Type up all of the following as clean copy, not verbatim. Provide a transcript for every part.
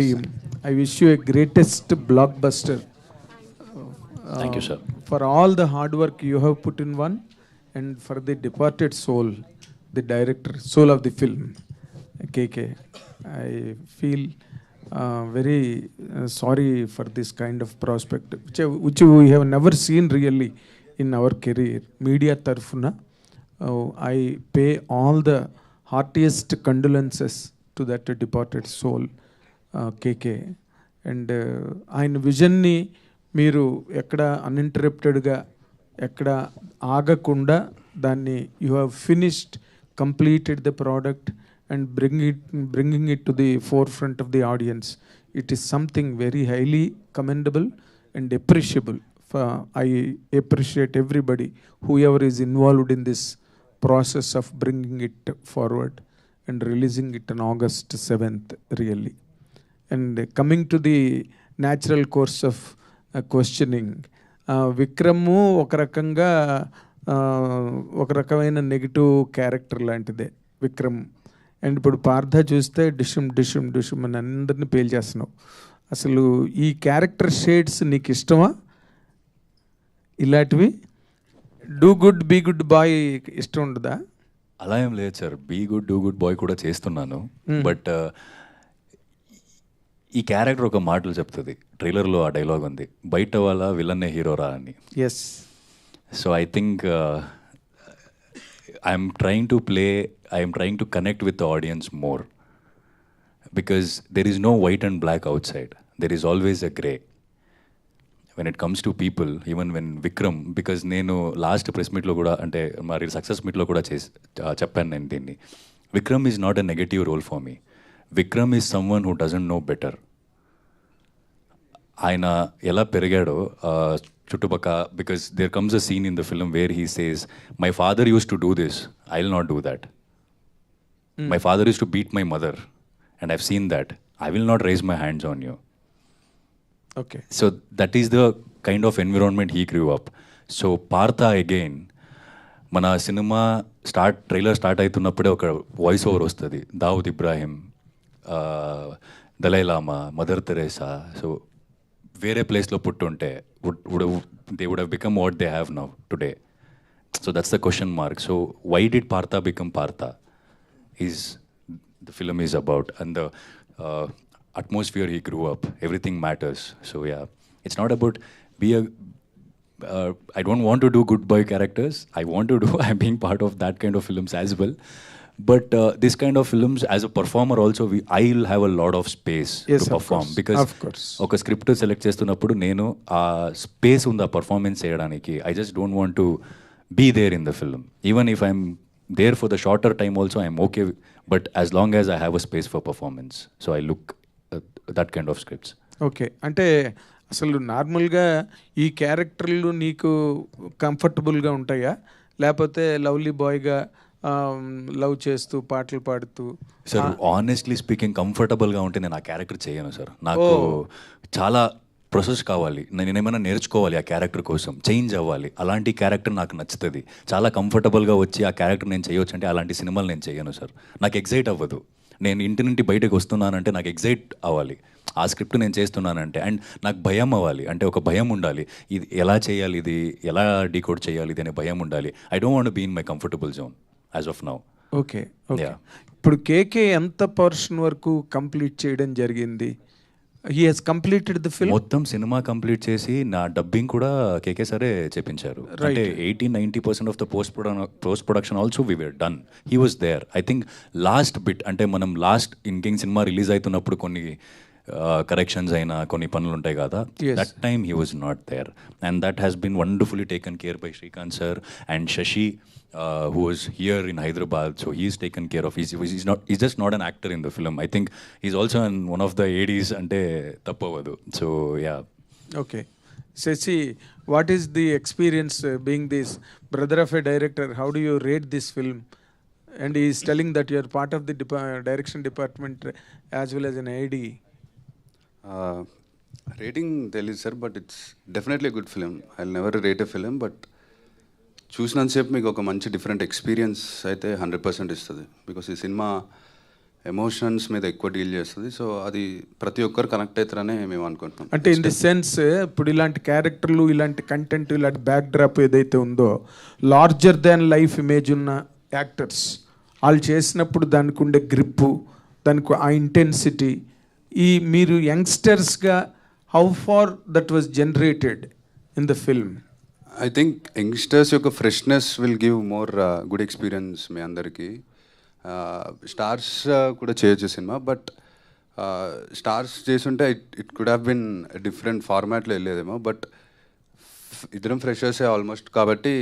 team. I wish you a greatest blockbuster. Thank you, sir. For all the hard work you have put in one, and for the departed soul, the director, soul of the film, KK. I feel very sorry for this kind of prospect, which we have never seen really in our career. Media tarfuna, I pay all the heartiest condolences to that departed soul, KK. And ఆయన విజన్ని మీరు ఎక్కడ అన్ఇంటరప్టెడ్గా ఎక్కడ ఆగకుండా దాన్ని you have finished, completed the product and bringing it to the forefront of the audience. It is something very highly commendable and appreciable. I appreciate everybody, whoever is involved in this process of bringing it forward and releasing it on August 7th, really. And coming to the natural course of questioning, Vikram ఒక రకంగా ఒక రకమైన negative character లాంటిదే Vikram. And ఇప్పుడు పార్థ చూస్తే డిషుమ్ డిషుమ్ డిషుమ్ అని అందరినీ పేల్చేస్తున్నావు. అసలు ఈ క్యారెక్టర్ షేడ్స్ నీకు ఇష్టమా? ఇలాంటివి do good be good boy ఇష్టం ఉండదా? అలా ఏం లేదు sir, be good do good boy కూడా చేస్తున్నాను. బట్ ఈ క్యారెక్టర్ ఒక మాటలు చెప్తుంది. ట్రైలర్లో ఆ డైలాగ్ ఉంది, బయట వాళ్ళ విలన్నే హీరోరా అని. Yes. So I think I'm trying to connect with the audience more, because there is no white and black outside, there is always a grey when it comes to people. Even when Vikram, because నేను last press మీట్లో కూడా, అంటే మరి success మీట్లో కూడా చెప్పాను నేను దీన్ని, Vikram is not a negative role for me. Vikram is someone who doesn't know better. ఆయన ఎలా పెరిగాడో చుట్టుపక్కల, because there comes a scene in the film where he says, my father used to do this, I will not do that. My father used to beat my mother and I've seen that, I will not raise my hands on you. Okay. So that is the kind of environment he grew up. So Partha again, మన cinema trailer start అవుతున్నప్పుడే ఒక voice over వస్తుంది, దావుద్ ఇబ్రాహిం, దలై లామా, mother Teresa. So వేరే ప్లేస్లో పుట్టుంటే they would have become what they have now today. So that's the question mark. So why did Partha become Partha is the film is about, and the atmosphere he grew up, everything matters. So yeah, it's not about I don't want to do good boy characters. I'm being part of that kind of films as well. But this kind of films, as a performer also, I'll have a lot of space to perform. Because oka script select చేస్తున్నప్పుడు నేను ఆ space ఉంది ఆ performance చేయడానికి. I just don't want to be there in the film. Even if I'm there for the shorter time also, I'm okay. But as long as I have a space for performance, so I look that kind of scripts. Okay. అంటే అసలు నార్మల్గా ఈ క్యారెక్టర్లు నీకు కంఫర్టబుల్గా ఉంటాయా, లేకపోతే lovely బాయ్గా love చేస్తూ పాటలు పాడుతూ? సార్ ఆనెస్ట్లీ స్పీకింగ్ కంఫర్టబుల్గా ఉంటే నేను ఆ క్యారెక్టర్ చేయను సార్. నాకు చాలా ప్రాసెస్ కావాలి, నేను ఏమైనా నేర్చుకోవాలి ఆ క్యారెక్టర్ కోసం, చేంజ్ అవ్వాలి. అలాంటి క్యారెక్టర్ నాకు నచ్చుతుంది. చాలా కంఫర్టబుల్గా వచ్చి ఆ క్యారెక్టర్ నేను చేయొచ్చు అంటే అలాంటి సినిమాలు నేను చేయను సార్. నాకు ఎగ్జైట్ అవ్వదు. నేను ఇంటి నుండి బయటకు వస్తున్నానంటే నాకు ఎగ్జైట్ అవ్వాలి ఆ స్క్రిప్ట్ నేను చేస్తున్నానంటే. అండ్ నాకు భయం అవ్వాలి, అంటే ఒక భయం ఉండాలి, ఇది ఎలా చేయాలి, ఇది ఎలా డీకోడ్ చేయాలి, ఇది అనే భయం ఉండాలి. I don't want be in my comfortable zone as of now. Okay. Okay. ఇప్పుడు కేకే ఎంత పోర్షన్ వరకు కంప్లీట్ చేయడం జరిగింది? He has completed the film. మొత్తం సినిమా కంప్లీట్ చేసి నా డబ్బింగ్ కూడా కేకే సరే చేపించారు. అంటే 80-90% of the post production also we were done. He was there. I think last bit, అంటే మనం లాస్ట్ ఇన్కింగ్ సినిమా రిలీజ్ అవుతున్నప్పుడు కొన్ని కరెక్షన్స్ అయినా కొన్ని పనులు ఉంటాయి కదా, that time he was not there. And that has been wonderfully taken care by Srikanth sir and Sashi, who was here in Hyderabad, so he's taken care of. He's just not an actor in the film. I think he's also one of the ADs ante tappavadu. So yeah. Okay. Shashi, what is the experience being this brother of a director? How do you rate this film? And he is telling that you are part of the direction department as well as an AD. Rating తెలియదు sir, but it's definitely a good film. I'll never rate a film, but చూసినంతసేపు మీకు ఒక మంచి different experience అయితే 100% ఇస్తుంది. Because ఈ cinema emotions మీద ఎక్కువ deal చేస్తుంది. సో అది ప్రతి ఒక్కరు కనెక్ట్ అవుతారని మేము అనుకుంటున్నాం. అంటే ఇన్ ది సెన్స్ ఇప్పుడు ఇలాంటి క్యారెక్టర్లు, ఇలాంటి కంటెంట్, ఇలాంటి బ్యాక్ డ్రాప్ ఏదైతే ఉందో, లార్జర్ దాన్ లైఫ్ ఇమేజ్ ఉన్న యాక్టర్స్ వాళ్ళు చేసినప్పుడు దానికి ఉండే గ్రిప్పు, దానికి ఆ ఇంటెన్సిటీ, ఈ మీరు యంగ్స్టర్స్గా how far that was generated in the film? I think youngsters యొక్క freshness will give more good experience మీ అందరికీ. స్టార్స్ కూడా చేయొచ్చు సినిమా, బట్ స్టార్స్ చేస్తుంటే it could have been different ఫార్మాట్లో వెళ్ళేదేమో. బట్ ఇద్దరం ఫ్రెషర్సే ఆల్మోస్ట్, కాబట్టి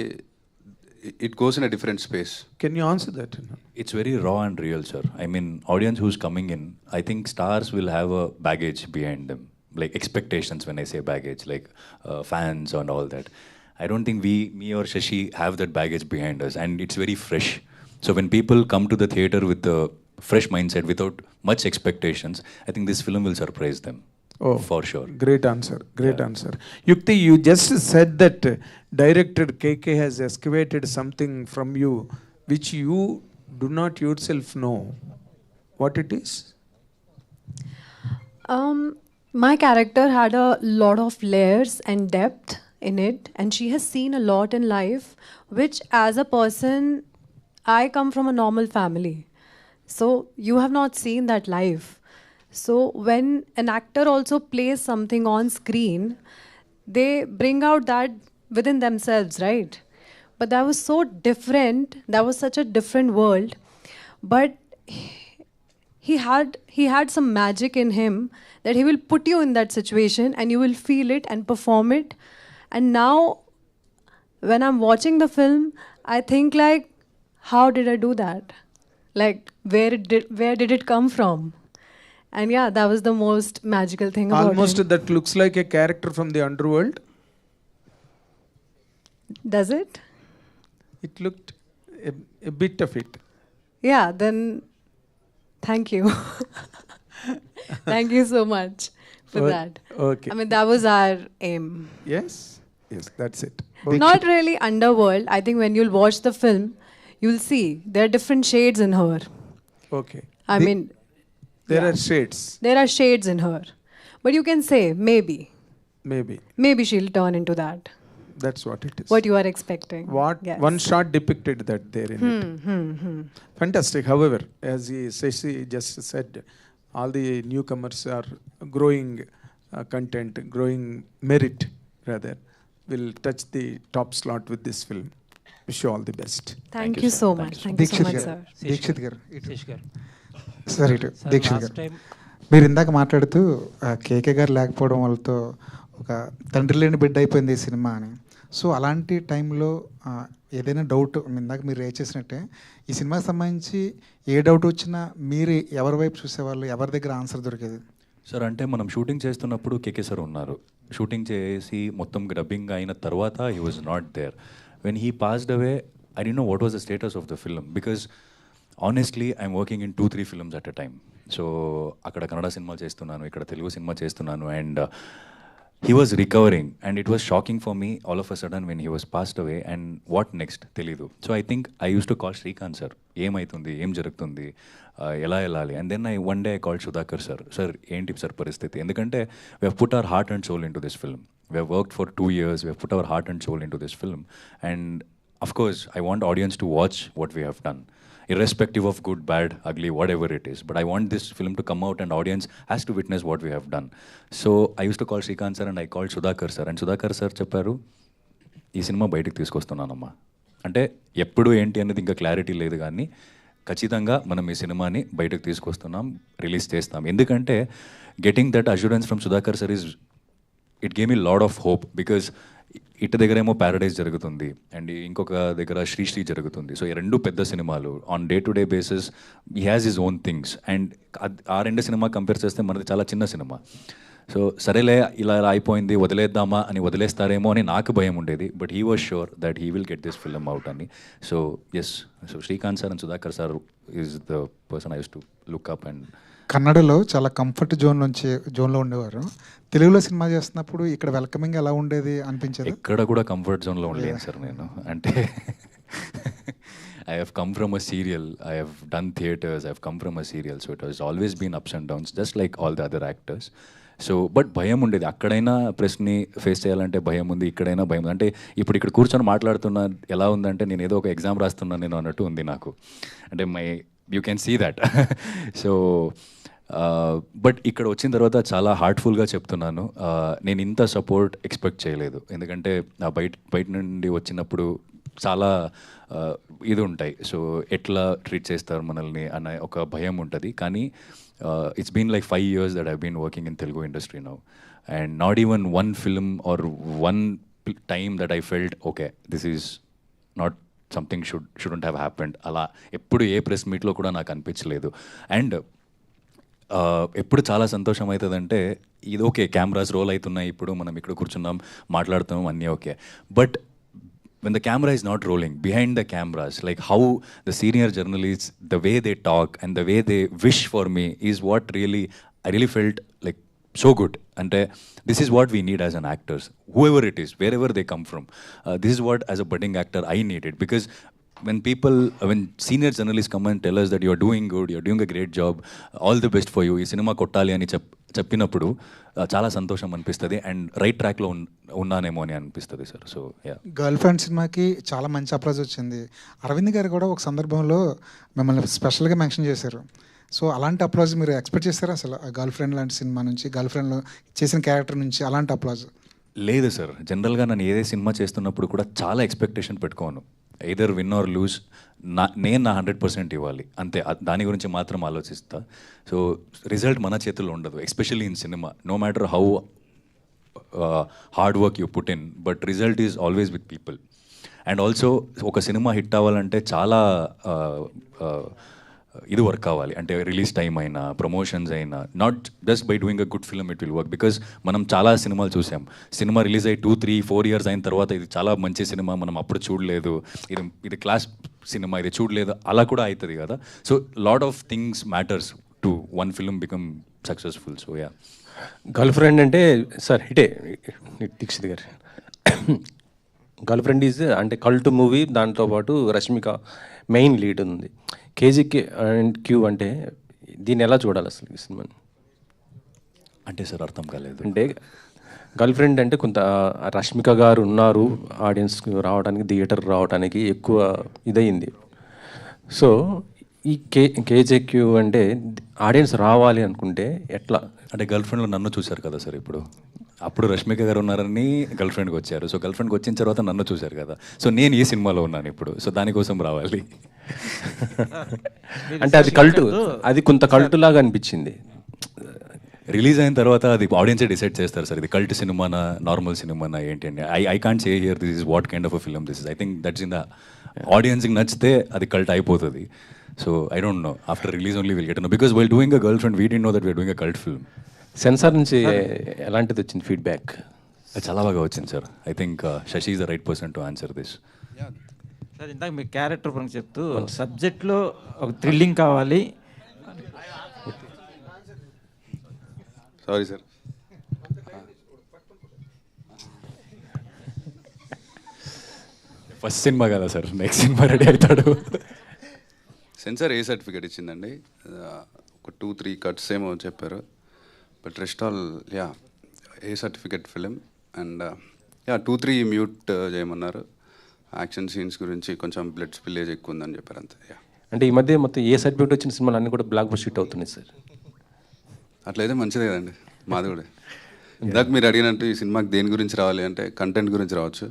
it goes in a different space. Can you answer that? It's very raw and real, sir. I mean, audience who's coming in, I think stars will have a baggage behind them, like expectations. When I say baggage, like fans and all that, I don't think me or Shashi have that baggage behind us, and it's very fresh. So when people come to the theater with a fresh mindset, without much expectations, I think this film will surprise them. Oh, for sure. Great answer. Great answer. Yukti, you just said that director KK has excavated something from you which you do not yourself know. What it is? My character had a lot of layers and depth in it, and she has seen a lot in life, which as a person, I come from a normal family. So you have not seen that life. So when an actor also plays something on screen, they bring out that within themselves, right? But that was so different. That was such a different world. But he had some magic in him that he will put you in that situation and you will feel it and perform it. And now when I'm watching the film, I think like, how did I do that? Like, where did it come from? And yeah, that was the most magical thing about Almost him. that looks like a character from the underworld. Does it? It looked a bit of it. Yeah, then thank you. Thank you so much for that. Okay. I mean, that was our aim. Yes. Yes, that's it. Not really underworld. I think when you'll watch the film, you'll see there are different shades in her. Okay. I mean, There yeah. are shades. There are shades in her. But you can say, maybe she'll turn into that. That's what it is. What you are expecting. Yes. One shot depicted that there in it. Fantastic. However, as Shashi just said, all the newcomers are growing content, growing merit rather, will touch the top slot with this film. Wish you all the best. Thank you so much. Thank you so much, sir. Dikshit గారు శేష్ గారు సరే ఇటు Dixit last గారు time మీరు ఇందాక మాట్లాడుతూ కేకే గారు లేకపోవడం వాళ్ళతో ఒక తండ్రి లేని బిడ్డ అయిపోయింది ఈ సినిమా అని. సో అలాంటి టైంలో ఏదైనా డౌట్ ఇందాక మీరు రేజ్ చేసినట్టే ఈ సినిమాకి సంబంధించి ఏ డౌట్ వచ్చినా మీరు ఎవరి వైపు చూసేవాళ్ళు, ఎవరి దగ్గర ఆన్సర్ దొరికేది? సార్ అంటే మనం షూటింగ్ చేస్తున్నప్పుడు కేకే సార్ ఉన్నారు. షూటింగ్ చేసి మొత్తం డబ్బింగ్ అయిన తర్వాత he was not there. When he passed away I don't know what was the status of the film, because honestly I'm working in 2-3 films at a time. So అక్కడ కన్నడ సినిమాలు చేస్తున్నాను, ఇక్కడ తెలుగు సినిమా చేస్తున్నాను, and he was recovering, and it was shocking for me all of a sudden when he was passed away, and what next తెలియదు. So I think I used to call Srikanth sir, ఏమైతుంది, ఏం జరుగుతుంది, ఎలా వెళ్ళాలి, and then one day I called Sudhakar sir, ఏంటి sir పరిస్థితి, ఎందుకంటే we have put our heart and soul into this film, we have worked for 2 years, we have put our heart and soul into this film, and of course I want audience to watch what we have done, irrespective of good, bad, ugly, whatever it is. But I want this film to come out and audience has to witness what we have done. So I used to call Srikanth sir and I called Sudhakar sir. And Sudhakar sir చెప్పారు, ఈ cinema బయటకు తీసుకొస్తున్నానమ్మా అంటే ఎప్పుడు ఏంటి అనేది ఇంకా clarity లేదు, కానీ ఖచ్చితంగా మనం ఈ సినిమాని బయటకు తీసుకొస్తున్నాం, రిలీజ్ చేస్తాం. ఎందుకంటే getting that assurance from Sudhakar sir is it game me lot of hope, because ఇటు దగ్గర ఏమో ప్యారడైజ్ జరుగుతుంది అండ్ ఇంకొక దగ్గర శ్రీ జరుగుతుంది. సో ఈ రెండు పెద్ద సినిమాలు on day to day basis he has his own things, and ఆ రెండు సినిమా కంపేర్ చేస్తే మనది చాలా చిన్న సినిమా. సో సరేలే ఇలా అయిపోయింది వదిలేద్దామా అని వదిలేస్తారేమో అని నాకు భయం ఉండేది, but he was sure that he will get this film out అని. So yes, so Srikanth sir and Sudhakar sir is the person I use to look up. And కన్నడలో చాలా కంఫర్ట్ జోన్లో ఉండేవారు, తెలుగులో సినిమా చేస్తున్నప్పుడు ఇక్కడ వెల్కమింగ్ ఎలా ఉండేది అనిపించేది? ఎక్కడ కూడా కంఫర్ట్ జోన్లో ఉండలేను సార్ నేను. అంటే I have come from a serial, I have done theatres, I have come from a serial, so it has always been ups and downs, just like all the other actors. So but భయం ఉండేది, అక్కడైనా ప్రెస్ని face చేయాలంటే భయం ఉంది, ఇక్కడైనా భయం ఉంది. అంటే ఇప్పుడు ఇక్కడ కూర్చొని మాట్లాడుతున్నా ఎలా ఉందంటే నేను ఏదో ఒక ఎగ్జామ్ రాస్తున్నాను నేను అన్నట్టు ఉంది నాకు. అంటే you can see that. So but ఇక్కడ వచ్చిన తర్వాత చాలా హార్ట్ఫుల్గా చెప్తున్నాను, నేను ఇంత సపోర్ట్ ఎక్స్పెక్ట్ చేయలేదు. ఎందుకంటే బయట నుండి వచ్చినప్పుడు చాలా ఇది ఉంటాయి, సో ఎట్లా ట్రీట్ చేస్తారు మనల్ని అనే ఒక భయం ఉంటుంది. కానీ it's been like 5 years that I've been working in Telugu industry now, and not even one film or one time that I felt okay, this is not something shouldn't have happened. అలా ఎప్పుడు ఏ press మీట్లో కూడా నాకు అనిపించలేదు. And ఎప్పుడు చాలా సంతోషం అవుతుందంటే ఇది ఓకే, కెమెరాస్ రోల్ అవుతున్నాయి, ఇప్పుడు మనం ఇక్కడ కూర్చున్నాం మాట్లాడుతున్నాం అన్నీ okay. But when the camera is not rolling, behind the cameras, like how the senior journalists, the way they talk and the way they wish for me is what I really felt like so good. And this is what we need as an actors, whoever it is, wherever they come from. This is what as a budding actor I needed, because when senior journalists come and tell us that you're doing good, you're doing a great job, all the best for you, ఈ cinema కొట్టాలి అని చెప్పినప్పుడు చాలా సంతోషం అనిపిస్తుంది, and right ట్రాక్లో ఉన్నానేమో అని అనిపిస్తుంది సార్. సో గర్ల్ ఫ్రెండ్ సినిమాకి చాలా మంచి అప్రోచ్ వచ్చింది. అరవింద్ గారు కూడా ఒక సందర్భంలో మిమ్మల్ని స్పెషల్గా మెన్షన్ చేశారు. సో అలాంటి అప్రోచ్ మీరు ఎక్స్పెక్ట్ చేస్తారా అసలు? గర్ల్ ఫ్రెండ్ లాంటి సినిమా నుంచి, గర్ల్ ఫ్రెండ్లో చేసిన క్యారెక్టర్ నుంచి అలాంటి అప్రోచ్? లేదు సార్, జనరల్గా నేను ఏదే సినిమా చేస్తున్నప్పుడు కూడా చాలా ఎక్స్పెక్టేషన్ పెట్టుకోను. ఎయిదర్ విన్ ఆర్ లూజ్, నేను నా 100% ఇవ్వాలి అంతే, దాని గురించి మాత్రం ఆలోచిస్తా. సో రిజల్ట్ మన చేతుల్లో ఉండదు, especially in cinema. No matter how hard work you put in, but result is always with people. And also ఒక సినిమా హిట్ అవ్వాలంటే చాలా ఇది వర్క్ కావాలి. అంటే రిలీజ్ టైం అయినా, ప్రమోషన్స్ అయినా, not just by doing a good film it will work. Because మనం చాలా సినిమాలు చూసాం, సినిమా రిలీజ్ అయ్యి 2-3-4 years అయిన తర్వాత ఇది చాలా మంచి సినిమా, మనం అప్పుడు చూడలేదు, ఇది క్లాస్ సినిమా, ఇది చూడలేదు, అలా కూడా అవుతుంది కదా. So lot of things matters to one film become successful. So yeah, girl friend అంటే సార్ హిటే దీక్షిత్ గారు. గర్ల్ ఫ్రెండ్ ఈజ్ అంటే కల్ట్ మూవీ, దాంతోపాటు రష్మిక మెయిన్ లీడ్ ఉంది. కేజీకే అండ్ క్యూ అంటే దీన్ని ఎలా చూడాలి అసలు ఈ సినిమాని? అంటే సార్ అర్థం కాలేదు. అంటే గర్ల్ ఫ్రెండ్ అంటే కొంత రష్మిక గారు ఉన్నారు, ఆడియన్స్కి రావడానికి, థియేటర్ రావడానికి ఎక్కువ ఇదయింది. సో ఈ కేజేక్యూ అంటే ఆడియన్స్ రావాలి అనుకుంటే ఎట్లా? అంటే గర్ల్ ఫ్రెండ్లో నన్ను చూశారు కదా సార్, అప్పుడు రష్మిక గారు ఉన్నారని గర్ల్ ఫ్రెండ్కి వచ్చారు. సో గర్ల్ ఫ్రెండ్కి వచ్చిన తర్వాత నన్ను చూశారు కదా, సో నేను ఈ సినిమాలో ఉన్నాను ఇప్పుడు, సో దానికోసం రావాలి. అంటే అది కల్టు, అది కొంత కల్టు లాగా అనిపించింది. రిలీజ్ అయిన తర్వాత అది ఆడియన్సే డిసైడ్ చేస్తారు సార్, ఇది కల్ట్ సినిమానా నార్మల్ సినిమానా ఏంటి అని. I can't say here this is what kind of a film this is. I think that's in the ఆడియన్స్కి నచ్చితే అది కల్ట్ అయిపోతుంది. So I don't know, after release only will get know, because while doing a girl friend we didn't know that we're doing a cult film. Censor నుంచి ఎలాంటిది వచ్చింది feedback? చాలా బాగా వచ్చింది sir. I think Sashi is the right person to answer this. Sir ఇందాక మీ character పరంగా చెప్తూ సబ్జెక్ట్లో ఒక థ్రిల్లింగ్ కావాలి. సారీ సార్, ఫస్ట్ సినిమా కదా సార్, నెక్స్ట్ సినిమా రెడీ అవుతాడు. సెన్సార్ ఏ సర్టిఫికేట్ ఇచ్చిందండి? ఒక 2-3 cuts ఏమో చెప్పారు, but rest all yeah A certificate film. And yeah 2-3 mute చేయమన్నారు. యాక్షన్ సీన్స్ గురించి కొంచెం బ్లడ్ స్పిల్లేజ్ ఎక్కువ ఉందని చెప్పారు అంతే. యా అంటే ఈ మధ్య మొత్తం ఏ సర్టిఫికేట్ వచ్చిన సినిమాలు అన్నీ కూడా బ్లాక్ బస్టర్ హిట్ అవుతున్నాయి సార్. అట్లయితే మంచిదే కదండి, మాది కూడా. ఇందాక మీరు అడిగినట్టు ఈ సినిమాకి దేని గురించి రావాలి అంటే కంటెంట్ గురించి రావచ్చు.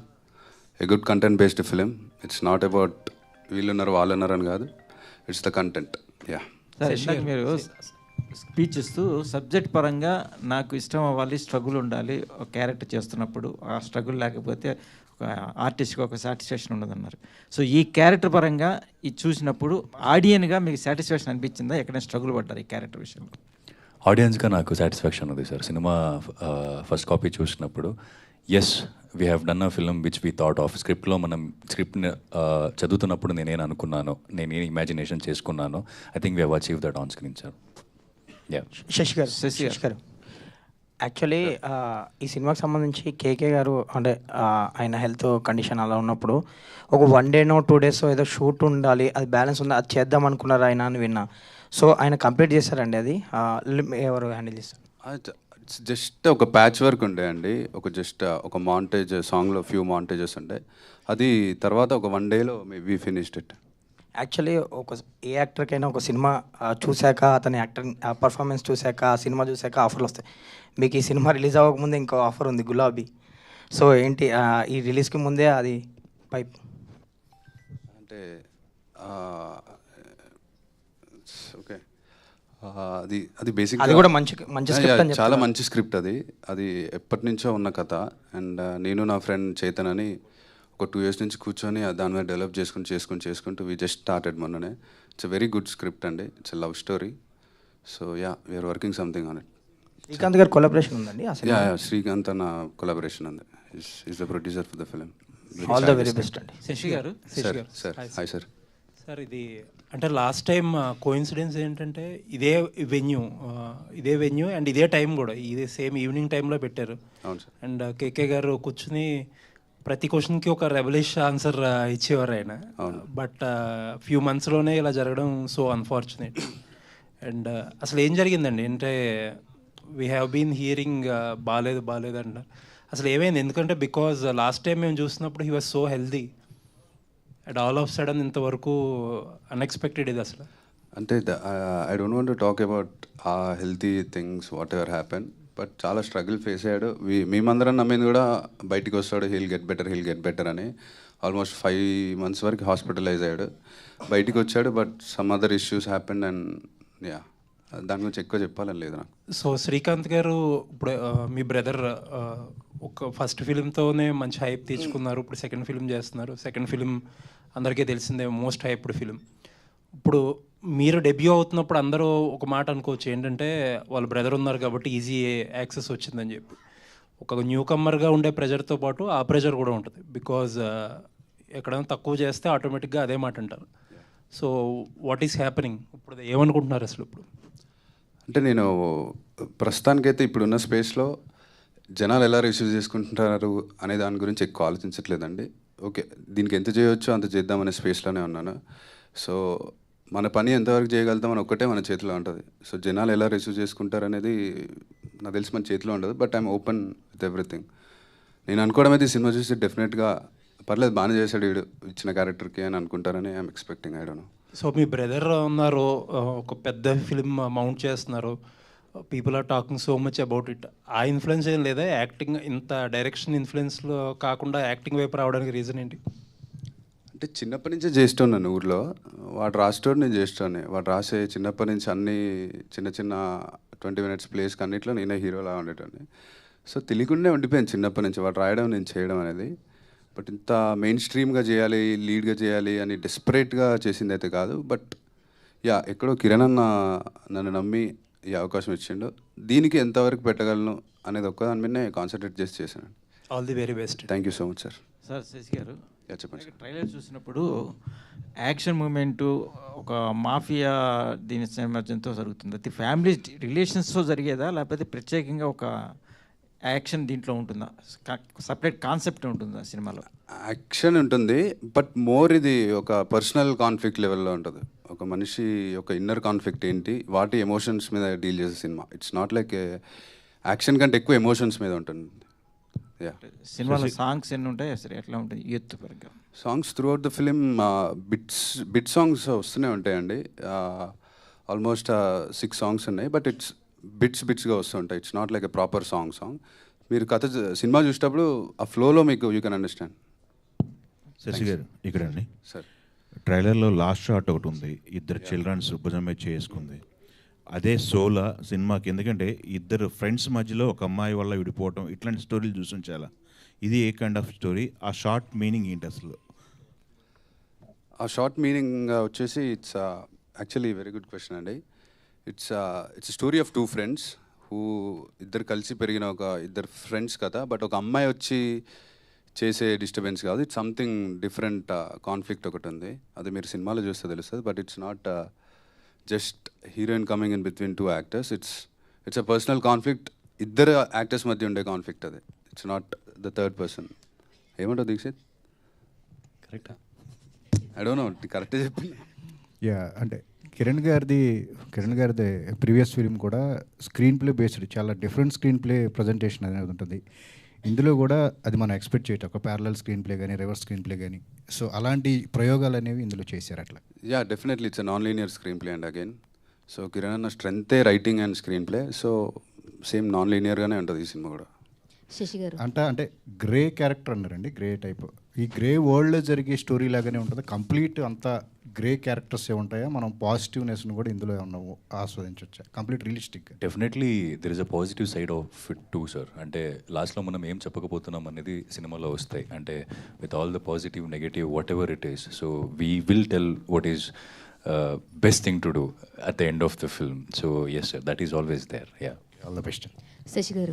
A good content based film. It's not about వీళ్ళున్నారు వాళ్ళున్నారు అని కాదు, it's the content. Yeah sir ఇందాక మీరు స్పీచ్ ఇస్తూ సబ్జెక్ట్ పరంగా నాకు ఇష్టం అవ్వాలి, స్ట్రగుల్ ఉండాలి ఒక క్యారెక్టర్ చేస్తున్నప్పుడు, ఆ స్ట్రగుల్ లేకపోతే ఒక ఆర్టిస్ట్కి ఒక సాటిస్ఫాక్షన్ ఉండదన్నారు. సో ఈ క్యారెక్టర్ పరంగా ఇది చూసినప్పుడు ఆడియన్గా మీకు సాటిస్ఫాక్షన్ అనిపించిందా? ఎక్కడైనా స్ట్రగుల్ పడ్డారు ఈ క్యారెక్టర్ విషయంలో? ఆడియన్స్గా నాకు సాటిస్ఫాక్షన్ ఉంది సార్. సినిమా ఫస్ట్ కాపీ చూసినప్పుడు yes we have done a film which we thought of. స్క్రిప్ట్లో మనం స్క్రిప్ట్ని చదువుతున్నప్పుడు నేనేం అనుకున్నాను, నేనేం ఇమాజినేషన్ చేసుకున్నాను, I think we have achieve that on screen sir. Sashi గారు యాక్చువల్లీ ఈ సినిమాకి సంబంధించి కేకే గారు అంటే ఆయన హెల్త్ కండిషన్ అలా ఉన్నప్పుడు ఒక 1 డేనో 2 డేస్ ఏదో షూట్ ఉండాలి, అది బ్యాలెన్స్ ఉంది, అది చేద్దాం అనుకున్నారు ఆయన అని విన్నా. సో ఆయన కంప్లీట్ చేస్తారండి అది? ఎవరు హ్యాండిల్ చేస్తారు? ఇట్స్ జస్ట్ ఒక ప్యాచ్ వర్క్ ఉండే అండి, ఒక మాంటేజ్ సాంగ్లో ఫ్యూ మాంటేజెస్ ఉండే, అది తర్వాత ఒక 1 డేలో వి ఫినిష్డ్ ఇట్. యాక్చువల్లీ ఏ యాక్టర్కైనా ఒక సినిమా చూశాక, అతని యాక్టర్ పర్ఫార్మెన్స్ చూశాక, ఆ సినిమా చూశాక ఆఫర్లు వస్తాయి. మీకు ఈ సినిమా రిలీజ్ అవ్వకముందే ఇంకో ఆఫర్ ఉంది, గులాబీ. సో ఏంటి ఈ రిలీజ్కి ముందే అది పైప్ అంటే ఓకే, అది బేసిక్, అది కూడా మంచి స్క్రిప్ట్ అని చాలా మంచి స్క్రిప్ట్. అది ఎప్పటి నుంచో ఉన్న కథ. అండ్ నేను నా ఫ్రెండ్ చేతన్ అని ఒక 2 years నుంచి కూర్చొని దాని మీద డెవలప్ చేసుకుంటూ వి జస్ట్ స్టార్టెడ్ మొన్ననే. It's a very good script అండి, it's a love story. So yeah, we're working something on it. Srikanth గారు కొలాబరేషన్ ఉందండి? యా, శ్రీకాంత్ అన్న కొలాబరేషన్ ఉంది. Is the producer for the film. All the very best అండి. శశి గారు. Sir hi sir. Sir ఇది అంటే last time coincidence ఏంటంటే ఇదే వెన్యూ అండ్ ఇదే టైం కూడా ఇదే సేమ్ ఈవినింగ్ టైంలో పెట్టారు. అవును సార్. అండ్ కేకే గారు కూర్చుని ప్రతి క్వశ్చన్కి ఒక రెవల్యూష్ ఆన్సర్ ఇచ్చేవారు ఆయన. బట్ ఫ్యూ మంత్స్లోనే ఇలా జరగడం సో అన్ఫార్చునేట్. అండ్ అసలు ఏం జరిగిందండి అంటే వీ హ్యావ్ బీన్ హియరింగ్ బాగాలేదు అంటారు. అసలు ఏమైంది? ఎందుకంటే బికాజ్ లాస్ట్ టైం మేము చూసినప్పుడు he was so healthy and all of sudden ఇంతవరకు అన్ఎక్స్పెక్టెడ్ ఇది అసలు. అంటే I don't want to talk about ఆ healthy things whatever happen, but చాలా స్ట్రగుల్ ఫేస్ అయ్యాడు. మేమందరం నమ్మింది కూడా బయటికి వస్తాడు, హీల్ గెట్ బెటర్ అని. ఆల్మోస్ట్ 5 months వరకు హాస్పిటలైజ్ అయ్యాడు. బయటికి వచ్చాడు, but some other issues happen and yeah, దాని గురించి ఎక్కువ చెప్పాలని లేదు నాకు. సో శ్రీకాంత్ గారు ఇప్పుడు మీ బ్రదర్ ఒక ఫస్ట్ ఫిలింతోనే మంచి హైప్ తెచ్చుకున్నారు, ఇప్పుడు సెకండ్ ఫిలిం చేస్తున్నారు. సెకండ్ ఫిలిం అందరికీ తెలిసిందే, మోస్ట్ హైప్డ్ ఫిలిం. ఇప్పుడు మీరు డెబ్యూ అవుతున్నప్పుడు అందరూ ఒక మాట అనుకోవచ్చు ఏంటంటే వాళ్ళ బ్రదర్ ఉన్నారు కాబట్టి ఈజీ యాక్సెస్ వచ్చిందని చెప్పి. ఒక న్యూ కమ్మర్గా ఉండే ప్రెజర్తో పాటు ఆ ప్రెజర్ కూడా ఉంటుంది. బికాజ్ ఎక్కడైనా తక్కువ చేస్తే ఆటోమేటిక్గా అదే మాట అంటారు. సో వాట్ ఈస్ హ్యాపెనింగ్ ఇప్పుడు? ఏమనుకుంటున్నారు అసలు ఇప్పుడు? అంటే నేను ప్రస్తుతానికైతే ఇప్పుడున్న స్పేస్లో జనాలు ఎలా రిసీవ్ చేసుకుంటున్నారు అనే దాని గురించి ఎక్కువ ఆలోచించట్లేదండి. ఓకే, దీనికి ఎంత చేయవచ్చో అంత చేద్దామనే స్పేస్లోనే ఉన్నాను. సో మన పని ఎంతవరకు చేయగలుగుతాం అని ఒక్కటే మన చేతిలో ఉంటుంది. సో జనాలు ఎలా రిసీవ్ చేసుకుంటారు అనేది నాకు తెలిసి మన చేతిలో ఉండదు. But I'm open with everything. నేను అనుకోవడం అయితే ఈ సినిమా చూసి డెఫినెట్గా పర్లేదు, బాగానే చేశాడు వీడు ఇచ్చిన క్యారెక్టర్కి అని అనుకుంటారని I'm expecting. I don't know. So మీ బ్రదర్ ఉన్నారు, ఒక పెద్ద ఫిలిం మౌంట్ చేస్తున్నారు, people are talking so much about it. ఆ ఇన్ఫ్లుయెన్స్ ఏం లేదా? యాక్టింగ్ ఇంత డైరెక్షన్ ఇన్ఫ్లుయెన్స్లో కాకుండా యాక్టింగ్ వైపు రావడానికి రీజన్ ఏంటి? అంటే చిన్నప్పటి నుంచే చేస్తున్నాను ఊర్లో. వాడు రాసేటోడు, నేను చేస్తాను. వాడు రాసే చిన్నప్పటి నుంచి అన్ని చిన్న 20 minutes ప్లేస్కి అన్నిట్లో నేనే హీరోలా ఉండేటోని. సో తెలియకుండా ఉండిపోయాను చిన్నప్పటి నుంచి వాడు రాయడం నేను చేయడం అనేది. బట్ ఇంత మెయిన్ స్ట్రీమ్గా చేయాలి, లీడ్గా చేయాలి అని డెస్పరేట్గా చేసింది అయితే కాదు. బట్ యా, ఎక్కడో కిరణ్ అన్న నన్ను నమ్మి ఈ అవకాశం ఇచ్చిండు. దీనికి ఎంతవరకు పెట్టగలను అనేది ఒక్కదాని మీదనే కాన్సన్ట్రేట్ చేసి చేశాను. All the very best. Thank you so much sir. Sir Sashi garu, చెప్పండి. ట్రైలర్ చూసినప్పుడు యాక్షన్ మూమెంటు ఒక మాఫియా దీని సామర్థ్యంతో జరుగుతుంది. అది ఫ్యామిలీ రిలేషన్స్తో జరిగేదా, లేకపోతే ప్రత్యేకంగా ఒక యాక్షన్ దీంట్లో ఉంటుందా? సపరేట్ కాన్సెప్ట్ ఉంటుందా సినిమాలో? యాక్షన్ ఉంటుంది, బట్ మోర్ ఇది ఒక పర్సనల్ కాన్ఫ్లిక్ట్ లెవెల్లో ఉంటుంది. ఒక మనిషి యొక్క ఇన్నర్ కాన్ఫ్లిక్ట్ ఏంటి, వాటి ఎమోషన్స్ మీద డీల్ చేసే cinema. It's not like action కంటే ఎక్కువ ఎమోషన్స్ మీద ఉంటుంది. యా, సినిమాలో సాంగ్స్ ఎన్ని ఉంటాయి అసలు, ఎట్లా ఉంటుంది యూత్ పరంగా? Songs through out the film bit songs వస్తూనే ఉంటాయండి. ఆల్మోస్ట్ 6 songs ఉన్నాయి, బట్ ఇట్స్ బిట్స్గా వస్తుంటాయి. It's not like a proper song. మీరు సినిమా చూసేటప్పుడు ఆ ఫ్లోలో మీకు యూ కెన్ అండర్స్టాండ్. శశి గారు ఇక్కడండి సార్, ట్రైలర్లో లాస్ట్ షాట్ ఒకటి ఉంది, ఇద్దరు చిల్డ్రన్స్ భుజం మీద చేసుకుంది. అదే సోలా సినిమాకి, ఎందుకంటే ఇద్దరు ఫ్రెండ్స్ మధ్యలో ఒక అమ్మాయి వల్ల విడిపోవటం, ఇట్లాంటి స్టోరీలు చూసాం చాలా. ఇది ఏ కైండ్ ఆఫ్ స్టోరీ? ఆ షార్ట్ మీనింగ్ ఏంటి అసలు? ఆ షార్ట్ మీనింగ్ వచ్చేసి it's actually very good question అండి. It's story of 2 friends who ఇద్దరు కలిసి పెరిగిన ఒక ఇద్దరు ఫ్రెండ్స్ కదా. బట్ ఒక అమ్మాయి వచ్చి చేసే డిస్టర్బెన్స్ కాదు, ఇట్స్ సంథింగ్ డిఫరెంట్ కాన్ఫ్లిక్ట్ ఒకటి ఉంది. అది మీరు సినిమాలో చూస్తే తెలుస్తుంది. But it's not just heroine coming in between 2 actors. It's a personal conflict ఇద్దరు యాక్టర్స్ మధ్య ఉండే కాన్ఫ్లిక్ట్ అది. It's not the third person. ఏమంటావు దీక్షిత్? కరెక్టా? ఐ డోంట్ నో, కరెక్టే చెప్పి. యా, అంటే కిరణ్ గారిది ప్రీవియస్ ఫిలిం కూడా స్క్రీన్ ప్లే బేస్డ్, చాలా డిఫరెంట్ స్క్రీన్ ప్లే ప్రజెంటేషన్ అనేది ఉంటుంది. ఇందులో కూడా అది మనం ఎక్స్పెక్ట్ చేయటం, ఒక ప్యారలల్ స్క్రీన్ ప్లే కానీ రివర్స్ స్క్రీన్ ప్లే కానీ, సో అలాంటి ప్రయోగాలు అనేవి ఇందులో చేశారు అట్లా. Yeah, definitely it's non linear screenplay and again. So Kiran అన్న స్ట్రెంతే writing and screenplay, so same non లీనియర్గానే ఉంటుంది ఈ సినిమా కూడా. శశి గారు అంటే గ్రే క్యారెక్టర్ అన్నారండి, గ్రే టైప్. ఈ గ్రే వరల్డ్లో జరిగే స్టోరీ లాగానే ఉంటుంది, కంప్లీట్ అంతా గ్రే క్యారెక్టర్స్ ఏ ఉంటాయా? మనం పాజిటివ్నెస్ను కూడా ఇందులో ఏమన్నా ఆస్వాదించవచ్చా? Complete realistic. Definitely there is a positive side of it too sir. అంటే లాస్ట్లో మనం ఏం చెప్పకపోతున్నాం అనేది సినిమాలో వస్తాయి. అంటే with all the positive negative whatever it is, so we will tell what is best thing to do at the end of the film. So yes sir, that is always there. Yeah, all the best. Sashi గారు,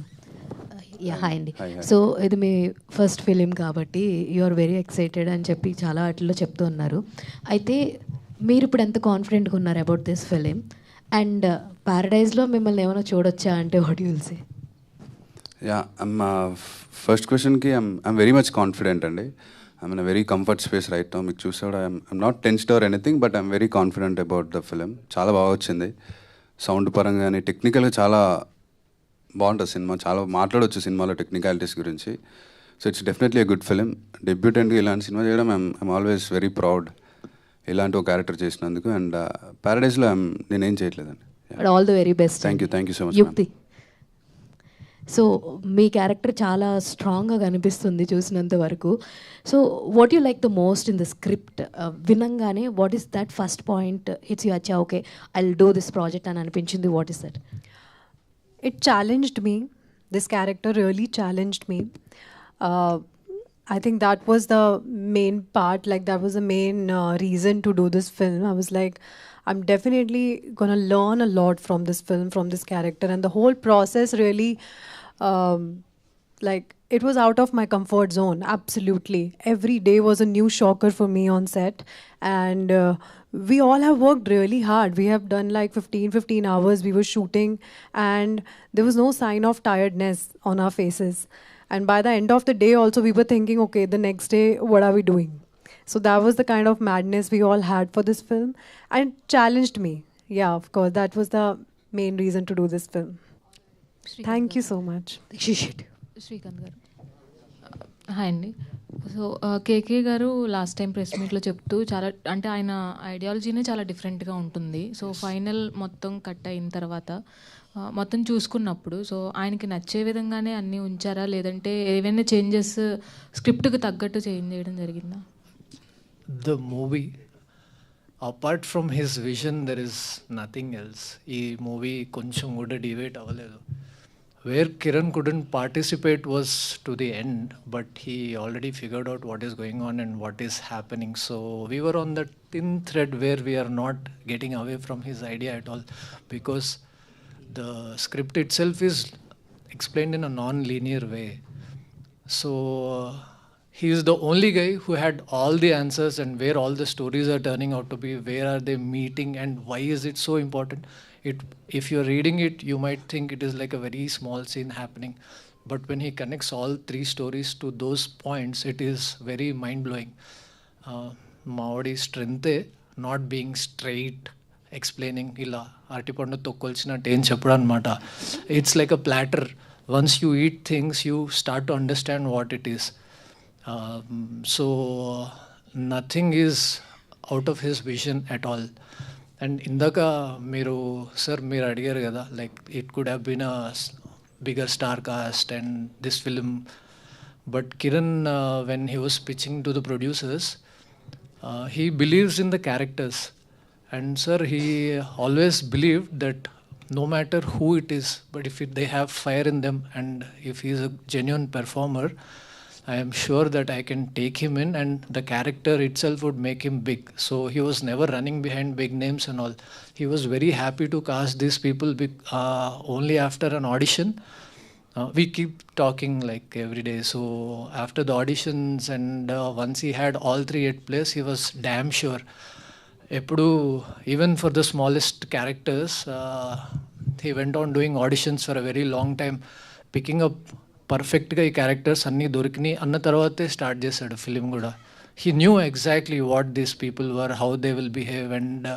yeah hi అండి. సో ఇది మీ first film కాబట్టి you are very excited అని చెప్పి చాలా వాటిల్లో చెప్తూ ఉన్నారు. అయితే మీరు ఇప్పుడు ఎంత కాన్ఫిడెంట్గా ఉన్నారు అబౌట్ దిస్ ఫిలిం? అండ్ ప్యారడైజ్లో మిమ్మల్ని ఏమైనా చూడొచ్చా అంటే what you will say? Yeah, first క్వశ్చన్కి ఐమ్ వెరీ మచ్ కాన్ఫిడెంట్ అండి. I'm in a very comfort space right now. మీకు చూసా కూడా I'm not tensed or anything, but I'm very confident about the film. చాలా బాగా వచ్చింది, సౌండ్ పరంగా కానీ టెక్నికల్గా చాలా బాగుంటుంది సినిమా. చాలా మాట్లాడవచ్చు సినిమాలో టెక్నికాలిటీస్ గురించి. So it's definitely a good film. డెబ్యూటెంట్గా ఇలాంటి సినిమా చేయడం ఐమ్ ఆల్వేస్ వెరీ ప్రౌడ్, ఇలాంటి ఒక క్యారెక్టర్ చేసినందుకు. అండ్ ప్యారడైజ్లో నేనేం చేయట్లేదండి. All the very best. Thank you so much. Yukti, so మీ క్యారెక్టర్ చాలా స్ట్రాంగ్గా కనిపిస్తుంది చూసినంత వరకు. So what you like the most in the script? వినంగానే what is that first point hits you, అచ్చా okay I will do this project అని అనిపించింది? What is that? It challenged me. This character really challenged me. I think that was the main part, like that was the main reason to do this film. I was like, I'm definitely gonna learn a lot from this film, from this character, and the whole process really, like, it was out of my comfort zone, absolutely. Every day was a new shocker for me on set, and we all have worked really hard. We have done like 15 hours we were shooting, and there was no sign of tiredness on our faces. And by the end of the day also we were thinking, okay, the next day what are we doing? So that was the kind of madness we all had for this film, and it challenged me. Yeah, of course, that was the main reason to do this film. Thank you so much. Srikanth గారు. Hi అండి. So KK గారు last time press మీట్లో చెప్తూ చాలా, అంటే ఆయన ఐడియాలజీనే చాలా డిఫరెంట్గా ఉంటుంది. సో ఫైనల్ మొత్తం కట్ అయిన తర్వాత మొత్తం చూసుకున్నప్పుడు సో ఆయనకి నచ్చే విధంగానే అన్నీ ఉంచారా, లేదంటే ఏవైనా చేంజెస్ స్క్రిప్ట్కి తగ్గట్టు చేంజ్ చేయడం జరిగిందా? The movie, apart from his vision, there is nothing else. ఈ మూవీ కొంచెం కూడా డివేట్ అవ్వలేదు. Where Kiran couldn't participate was to the end, but he already figured out what is going on and what is happening. So we were on the thin thread where we are not getting away from his idea at all, because the script itself is explained in a non-linear way. So he is the only guy who had all the answers and where all the stories are turning out to be, where are they meeting and why is it so important. If you're reading it, you might think it is like a very small scene happening, but when he connects all three stories to those points, it is very mind-blowing. Maudi strength, not being straight, explaining ila artipandu tokkolchinattu em cheppudu anamata. It's like a platter. Once you eat things, you start to understand what it is. So nothing is out of his vision at all. And ఇందాక మీరు అడిగారు కదా, like it could have been a bigger star cast and this film, but Kiran when he was pitching to the producers, he believes in the characters, and sir he always believed that no matter who it is, but if they have fire in them and if he is a genuine performer, I am sure that I can take him in and the character itself would make him big. So he was never running behind big names and all. He was very happy to cast these people only after an audition. We keep talking like every day. So after the auditions and once he had all three at place, he was damn sure. Even for the smallest characters, he went on doing auditions for a very long time, picking up పర్ఫెక్ట్గా ఈ characters అన్నీ దొరికినాయి అన్న తర్వాతే start చేశాడు film కూడా. He knew exactly what these people were, how they will behave, and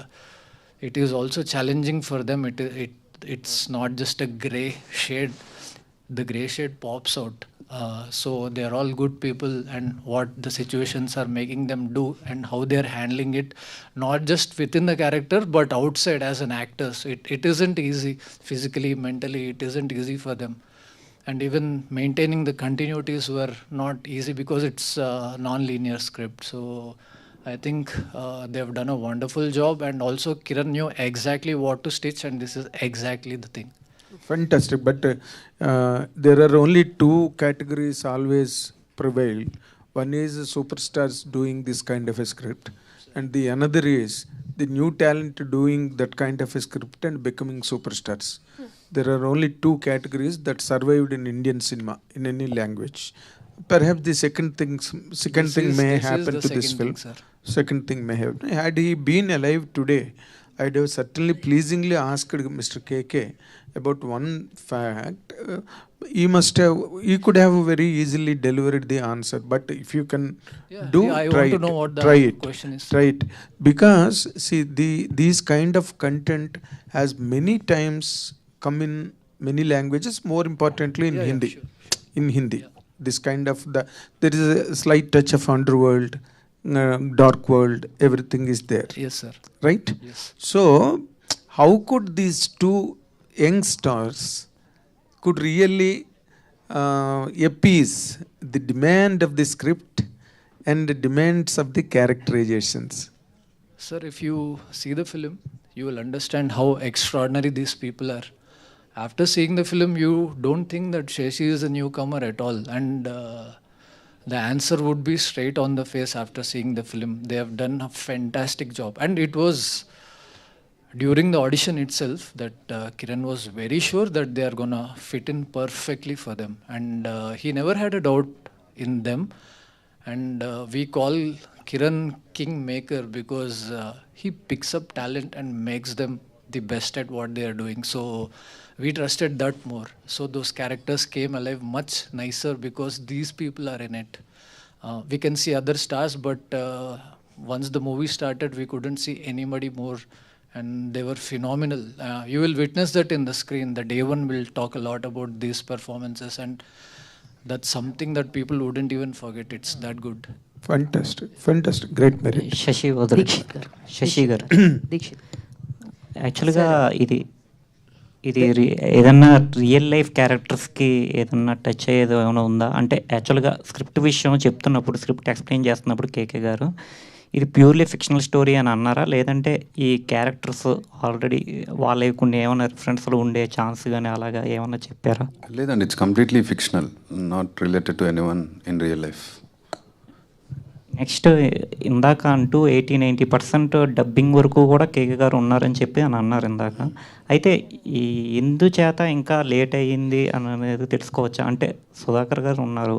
it is also challenging for them. It's not just a grey shade, the grey shade pops out. So they are all good people, and what the situations are making them do and how they are handling it, not just within the character but outside as an actor. So it isn't easy physically, mentally, it isn't easy for them. And even maintaining the continuities were not easy because it's a non-linear script. So I think they have done a wonderful job, and also Kiran knew exactly what to stitch, and this is exactly the thing. Fantastic, but there are only two categories always prevail. One is superstars doing this kind of a script, and the another is the new talent doing that kind of a script and becoming superstars. There are only two categories that survived in Indian cinema in any language. Perhaps the second thing may happen to this film. Second thing may happen. Had he been alive today, I'd have certainly pleasingly asked Mr. KK about one fact. He could have very easily delivered the answer, but if you can I want to know what the question is. Try it. Because see, these kind of content has many times come in many languages, more importantly in Hindi. Sure. In Hindi. Yeah. This kind of there is a slight touch of underworld, dark world, everything is there. Yes, sir. Right? Yes. So, how could these two young stars could really appease the demand of the script and the demands of the characterizations? Sir, if you see the film, you will understand how extraordinary these people are. After seeing the film, you don't think that Shashi is a newcomer at all, and the answer would be straight on the face after seeing the film. They have done a fantastic job, and it was during the audition itself that Kiran was very sure that they are gonna fit in perfectly for them, and he never had a doubt in them. And we call Kiran Kingmaker because he picks up talent and makes them the best at what they are doing. So we trusted that more. So those characters came alive much nicer because these people are in it. We can see other stars, but once the movie started, we couldn't see anybody more, and they were phenomenal. You will witness that in the screen. The day one will talk a lot about these performances, and that's something that people wouldn't even forget. It's that good. Fantastic, great merit. Sashi garu యాక్చువల్గా ఇది ఏదన్నా real life క్యారెక్టర్స్కి ఏదన్నా touch అయ్యేది ఏమైనా ఉందా అంటే యాక్చువల్గా script విషయం చెప్తున్నప్పుడు, స్క్రిప్ట్ ఎక్స్ప్లెయిన్ చేస్తున్నప్పుడు కేకే గారు ఇది ప్యూర్లీ ఫిక్షనల్ స్టోరీ అని అన్నారా, లేదంటే ఈ క్యారెక్టర్స్ ఆల్రెడీ వాళ్ళవి కొన్ని ఏమైనా రిఫరెన్స్లు ఉండే ఛాన్స్ కానీ అలాగా ఏమైనా చెప్పారా? లేదండి, it's completely fictional, not related to anyone in real life. Next ఇందాక అంటూ 80-90% డబ్బింగ్ వరకు కూడా కేకే గారు ఉన్నారని చెప్పి అని అన్నారు ఇందాక. అయితే ఈ ఎందుచేత ఇంకా లేట్ అయ్యింది అనేది తెలుసుకోవచ్చా? అంటే సుధాకర్ గారు ఉన్నారు,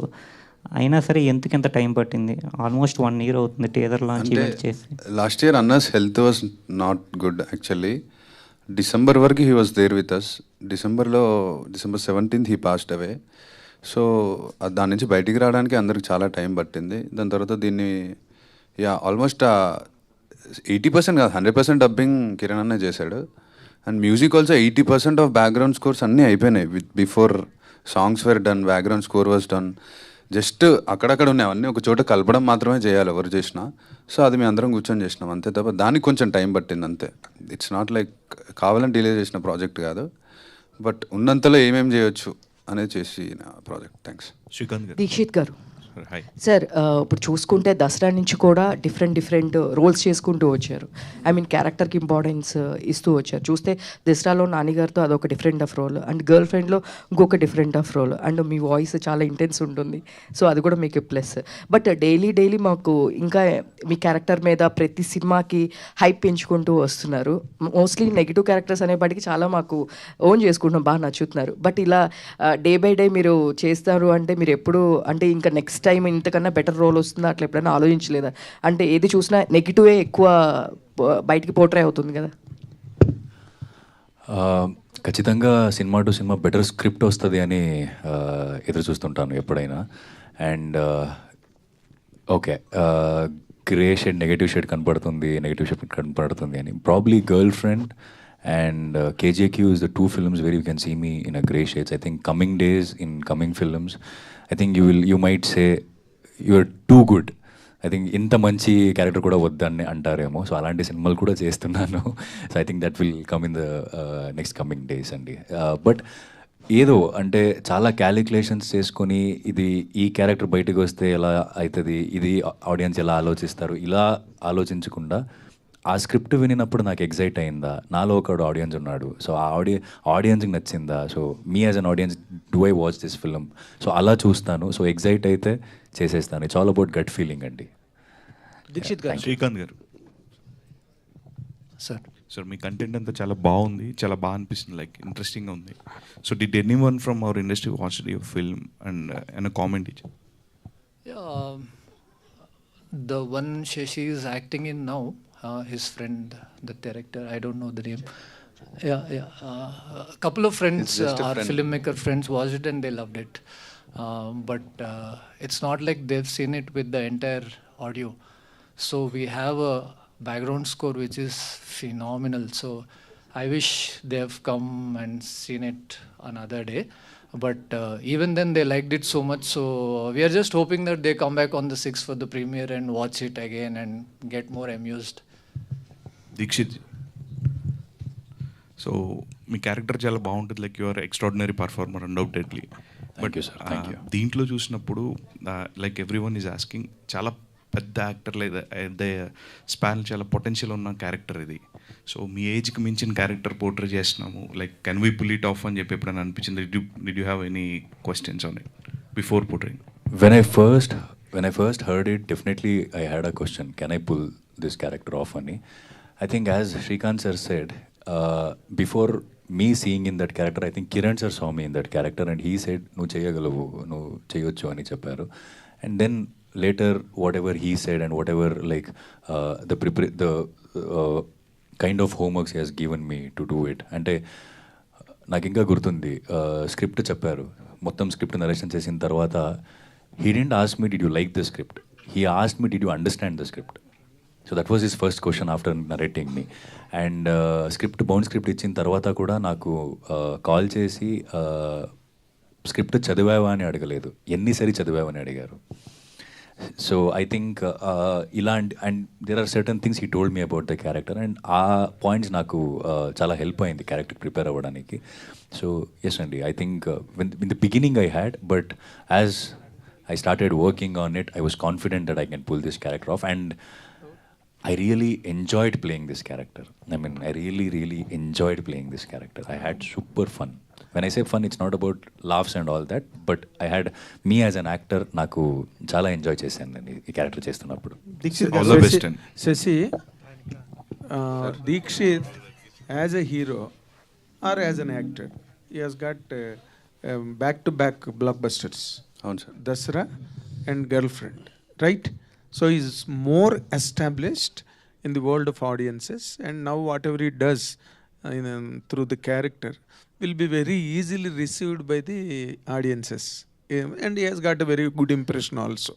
అయినా సరే ఎందుకు ఎంత టైం పట్టింది? ఆల్మోస్ట్ 1 year అవుతుంది టీజర్ లాంచ్ చేసి. లాస్ట్ ఇయర్ అన్నస్ health was not good actually. December వరకు he was there with us. December 17th he passed away. So దాని నుంచి బయటికి రావడానికి అందరికి చాలా టైం పట్టింది. దాని తర్వాత దీన్ని ఆల్మోస్ట్ 80% కాదు 100% డబ్బింగ్ కిరణ్ అన్నే చేశాడు. And music also 80% of background scores అన్నీ అయిపోయినాయి. Before songs were done, background score was done. Just అక్కడక్కడ ఉన్నాయి, అవన్నీ ఒక చోట కలపడం మాత్రమే చేయాలి ఎవరు చేసినా. సో అది మేము అందరం కూర్చొని చేసినాం అంతే తప్ప దానికి కొంచెం టైం పట్టింది అంతే. ఇట్స్ నాట్ లైక్ కావాలని డిలే చేసిన ప్రాజెక్ట్ కాదు, బట్ ఉన్నంతలో ఏమేమి చేయొచ్చు అనేది చేసి ప్రాజెక్ట్. థ్యాంక్స్. దీక్షిత్ గారు సార్, ఇప్పుడు చూసుకుంటే దసరా నుంచి కూడా డిఫరెంట్ రోల్స్ చేసుకుంటూ వచ్చారు. ఐ మీన్ క్యారెక్టర్కి ఇంపార్టెన్స్ ఇస్తూ వచ్చారు. చూస్తే దసరాలో నాన్నగారితో అదొక డిఫరెంట్ ఆఫ్ రోల్, అండ్ గర్ల్ ఫ్రెండ్లో ఇంకొక డిఫరెంట్ ఆఫ్ రోల్, అండ్ మీ వాయిస్ చాలా ఇంటెన్స్ ఉంటుంది. సో అది కూడా మీకు ప్లస్. బట్ డైలీ మాకు ఇంకా మీ క్యారెక్టర్ మీద ప్రతి సినిమాకి హైప్ పెంచుకుంటూ వస్తున్నారు. మోస్ట్లీ నెగిటివ్ క్యారెక్టర్స్ అనేప్పటికీ చాలా మాకు ఓన్ చేసుకుంటాం, బాగా నచ్చుతున్నారు. బట్ ఇలా డే బై డే మీరు చేస్తారు అంటే మీరు ఎప్పుడు అంటే ఇంకా నెక్స్ట్ టైం ఇంతకన్నా బెటర్ రోల్ వస్తుందా అట్లా ఎప్పుడైనా ఆలోచించలేదా? అంటే ఏది చూసినా నెగిటివే ఎక్కువ బయటికి పోర్ట్రే అవుతుంది కదా. ఖచ్చితంగా cinema to cinema better script వస్తుంది అని ఎదురు చూస్తుంటాను ఎప్పుడైనా. And okay, grey shade negative shade కనపడుతుంది, నెగటివ్ షేడ్ కనపడుతుంది అని. Probably girl friend and KJQ is the two films where you can see me in a grey shades. I think coming days, in coming films, I think you might say you're too good. I think ఇంత మంచి character కూడా వద్దని అంటారేమో. So అలాంటి సినిమాలు కూడా చేస్తున్నాను. So I think that will come in the next coming days అండి. బట్ ఏదో అంటే చాలా క్యాలిక్యులేషన్స్ చేసుకొని ఇది ఈ క్యారెక్టర్ బయటకు వస్తే ఎలా అవుతుంది, ఇది ఆడియన్స్ ఎలా ఆలోచిస్తారు, ఇలా ఆలోచించకుండా ఆ స్క్రిప్ట్ వినినప్పుడు నాకు ఎగ్జైట్ అయిందా, నాలో ఒక ఆడియన్స్ ఉన్నాడు, సో ఆ ఆడియన్స్కి నచ్చిందా, so me as an audience do I watch this film, so అలా చూస్తాను. సో ఎగ్జైట్ అయితే చేసేస్తాను. It's all about gut feeling అండి. దీక్షిత్ గారు, శ్రీకాంత్ గారు సార్ మీ కంటెంట్ అంతా చాలా బాగుంది, చాలా బాగా అనిపిస్తుంది, లైక్ ఇంట్రెస్టింగ్గా ఉంది. So did any one from our industry watch your film and comment ఇచ్చి? The one Shashi is acting in now, his friend, the director, I don't know the name. A couple of friends, our filmmaker friends watched it and they loved it. But it's not like they've seen it with the entire audio. So we have a background score which is phenomenal. So I wish they have come and seen it another day. But even then they liked it so much, so we are just hoping that they come back on the 6th for the premiere and watch it again and get more amused. Dikshit, so మీ character చాలా బాగుంటుంది, like your extraordinary performer undoubtedly. But దీంట్లో చూసినప్పుడు like everyone is asking, చాలా పెద్ద actor లేదా span చాలా potential ఉన్న క్యారెక్టర్ ఇది. సో మీ ఏజ్కి మించిన క్యారెక్టర్ పోర్ట్రే చేస్తున్నాము, like can we pull it off అని చెప్పి ఎప్పుడైనా అనిపించింది? Did you have any questions on it before portraying? When I first heard it, definitely I had a question, can I pull this character off ani? I think as Srikanth sir said, before me seeing in that character, I think Kiran sir saw me in that character and he said nu cheyagalavu, nu cheyochu ani chepparu. And then later whatever he said and whatever like the kind of homeworks he has given me to do it, అంటే నాకు ఇంకా గుర్తుంది, script చెప్పారు, మొత్తం script narration చేసిన తర్వాత he didn't ask me did you like the script, he asked me did you understand the script. So that was his first question after narrating me. And bound script ఇచ్చిన తర్వాత కూడా నాకు call చేసి script చదివావా అని అడగలేదు, ఎన్నిసారి చదివావా అని అడిగారు. సో ఐ థింక్ ఇలాంటి and there are certain things he told me about the character and ఆ పాయింట్స్ నాకు చాలా హెల్ప్ అయింది క్యారెక్టర్ ప్రిపేర్ అవ్వడానికి. సో ఎస్ అండి, I think in the beginning I had, but as I started working on it, I was confident that I can pull this character off and I really enjoyed playing this character. I mean, I really enjoyed playing this character. I had super fun. When I say fun, it's not about laughs and all that, but I had me as an actor, naku chala enjoy chesanu ee character chestunnappudu. All the best. Shashi, Deekshith as a hero or as an actor, he has got back-to-back blockbusters. Dasra and Girlfriend, right? So he's more established in the world of audiences, and now whatever he does through the character will be very easily received by the audiences, and he has got a very good impression also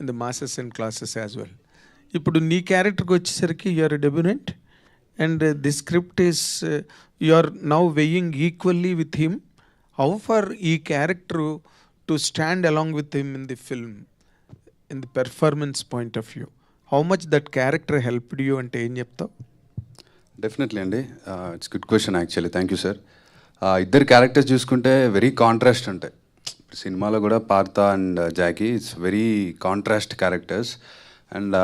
in the masses and classes as well. Ippudu nee character ku vachesariki you are a debutant and the script is you are now weighing equally with him. How far ee character to stand along with him in the film, in the performance point of view, how much that character helped you ante em cheptav? Definitely అండి, it's good question actually, thank you sir. ఇద్దరు characters చూసుకుంటే very contrast ఉంటాయి. సినిమాలో కూడా Partha and Jackie, it's very contrast characters and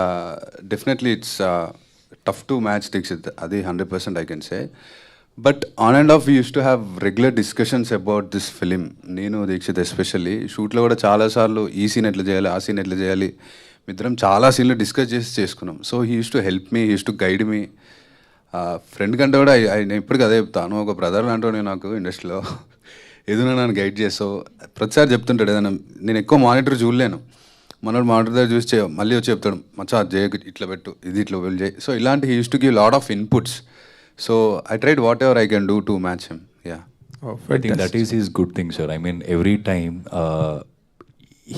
definitely it's tough to match Dikshit, అది 100% I can say. But on and off we use to have regular discussions about this film. నేను Dikshit especially షూట్లో కూడా చాలాసార్లు ఈ scene ఎట్లా చేయాలి, ఆ సీన్ ఎట్లా చేయాలి, మిద్దరం చాలా సీన్లు డిస్కస్ చేసుకున్నాం. So he use to help me, he use to guide me. Friend కంటే కూడా నేను ఇప్పటికీ అదే చెప్తాను, ఒక బ్రదర్ లాంటి నాకు ఇండస్ట్రీలో ఏదైనా నన్ను గైడ్ చేస్తావు ప్రతిసారి చెప్తుంటాడు. ఏదైనా నేను ఎక్కువ మానిటర్ చూడలేను, మనోడు మానిటర్ దగ్గర చూసి మళ్ళీ వచ్చి చెప్తాడు, మచ్చా చేయకు, ఇట్లా పెట్టు, ఇది ఇట్లా వెళ్ళి చేయి. సో ఇలాంటి he use to give lot of inputs. So I tried whatever I can do to match him. Yeah. Oh, I think that is his good thing, sir. I mean, every time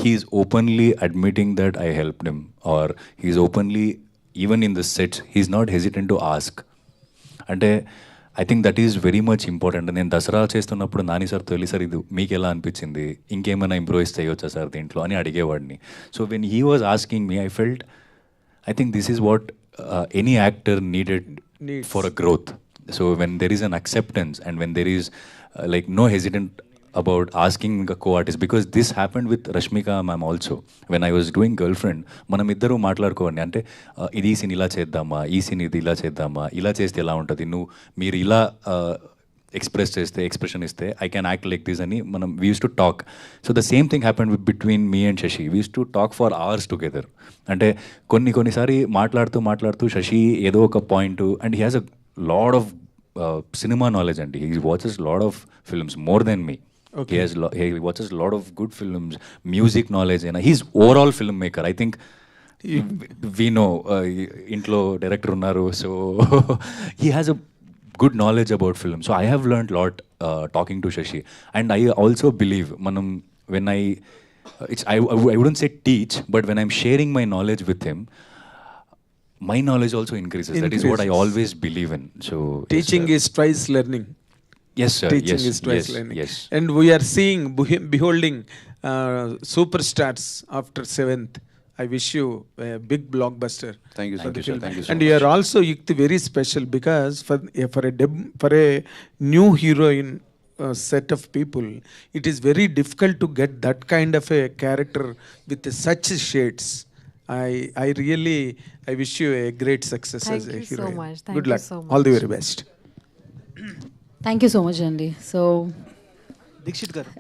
he's openly admitting that I helped him, or he's openly, even in the sets, he's not hesitant to ask. అంటే I think that is very much important. నేను దసరా చేస్తున్నప్పుడు Nani sir తొలి sir ఇది మీకు ఎలా అనిపించింది, ఇంకేమైనా improvise చేయవచ్చా సార్ దీంట్లో అని అడిగేవాడిని. So when he was asking me, I felt I think this is what any actor needs for a growth. So when there is an acceptance and when there is like no hesitant about asking a co-artist, because this happened with Rashmika ma'am also. When I was doing Girlfriend, మనం ఇద్దరు మాట్లాడుకోండి అంటే ఇది ఈ scene ఇలా చేద్దామా, ఈ scene ఇది ఇలా చేద్దామా, ఇలా చేస్తే ఎలా ఉంటుంది, మీరు ఇలా ఎక్స్ప్రెస్ చేస్తే ఎక్స్ప్రెషన్ ఇస్తే I can act like this అని మనం we use to talk. So the same thing happened between me and Shashi. We use to talk for hours together. అంటే కొన్నిసారి మాట్లాడుతూ శశి ఏదో ఒక point, and he has a lot of cinema knowledge అండి. He watches lot of films more than me. He watches a lot of good films, music knowledge, and he's overall filmmaker. I think we know intlo director unnaru, so he has a good knowledge about film. So I have learned a lot talking to Shashi, and I also believe manam when I wouldn't say teach, but when I'm sharing my knowledge with him, my knowledge also increases. That is what I always believe in. So teaching is twice learning. Yes, sir. Teaching is twice learning. And we are seeing, beholding superstars after 7th. I wish you a big blockbuster. Thank you, sir. Thank you so and much. you are also Yukti very special, because for a new heroine set of people, it is very difficult to get that kind of a character with such shades. I really wish you a great success as a heroine. Thank you so much. Thank Good luck. you so much. All the very best. Thank you so మచ్ అండి. So Dixit గారు,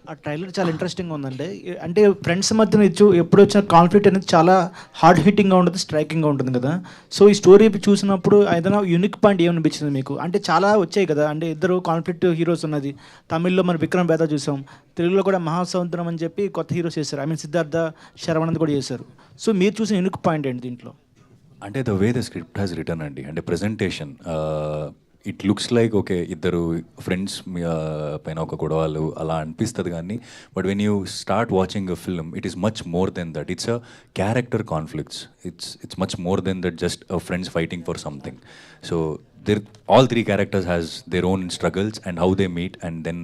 ఆ trailer చాలా ఇంట్రెస్టింగ్గా ఉందండి. అంటే friends మధ్యన ఎప్పుడు వచ్చిన కాన్ఫ్లిక్ట్ అనేది చాలా హార్డ్ హిట్టింగ్గా ఉంటుంది, స్ట్రైకింగ్గా ఉంటుంది కదా. సో ఈ స్టోరీ చూసినప్పుడు ఏదైనా యూనిక్ పాయింట్ ఏమనిపించింది మీకు? అంటే చాలా వచ్చాయి కదా, అంటే ఇద్దరు కాన్ఫ్లిక్ట్ హీరోస్ ఉన్నది. తమిళ్లో మన విక్రమ్ బేదా చూసాం, తెలుగులో కూడా మహాసముద్రం అని చెప్పి కొత్త హీరోస్ చేశారు. ఐ మీన్ సిద్ధార్థ శరవణంద్ కూడా చేశారు. సో మీరు చూసిన యూనిక్ పాయింట్ ఏంటి దీంట్లో? అంటే the way the script has return అండి, అంటే presentation it looks like okay ఇద్దరు ఫ్రెండ్స్ పైన ఒక గొడవలు అలా అనిపిస్తుంది కానీ, but when you start watching a film it is much more than that. It's a character conflicts. It's much more than that just a friends fighting for something. So all three characters has their own struggles and how they meet, and then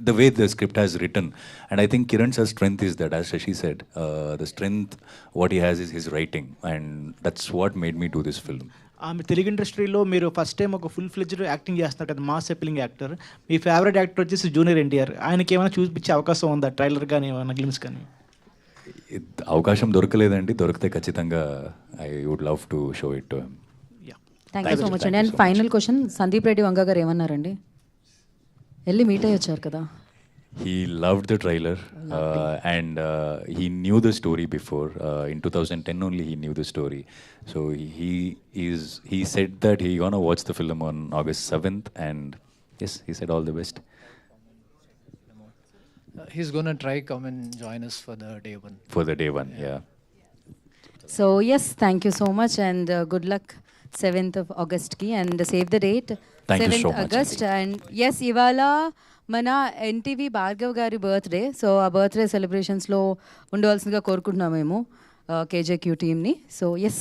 the way the script has written. And I think Kiran's strength is that, as Shashi said, the strength what he has is his writing, and that's what made me do this film. ఆమె తెలుగు ఇండస్ట్రీలో మీరు first time ఒక full fledged acting చేస్తున్నారు కదా, mass appealing actor. మీ favourite actor వచ్చేసి junior NTR. ఆయనకి ఏమైనా చూపించే అవకాశం ఉందా, ట్రైలర్ కానీ ఏమైనా గ్లిమ్స్ కానీ? అవకాశం దొరకలేదండి, దొరికితే ఖచ్చితంగా I would love to show it to him. Thank you you so మచ్ అండి. And final question, Sandeep Reddy Vanga గారు ఏమన్నారండి? వెళ్ళి మీట్ అయ్యి వచ్చారు కదా. He loved the trailer and he knew the story before. In 2010 only he knew the story. So he said that he gonna watch the film on August 7th, and yes, he said all the best. He's gonna try come and join us for the day one. For the day one, yeah. So yes, thank you so much and good luck 7th of August కి, and save the date Thank you 7th so much, August. And yes, ఇవాళ మన NTV Bhargav గారి birthday. సో ఆ birthday సెలబ్రేషన్స్లో ఉండవలసిందిగా కోరుకుంటున్నాం మేము కేజేక్యూ టీమ్ని. So yes.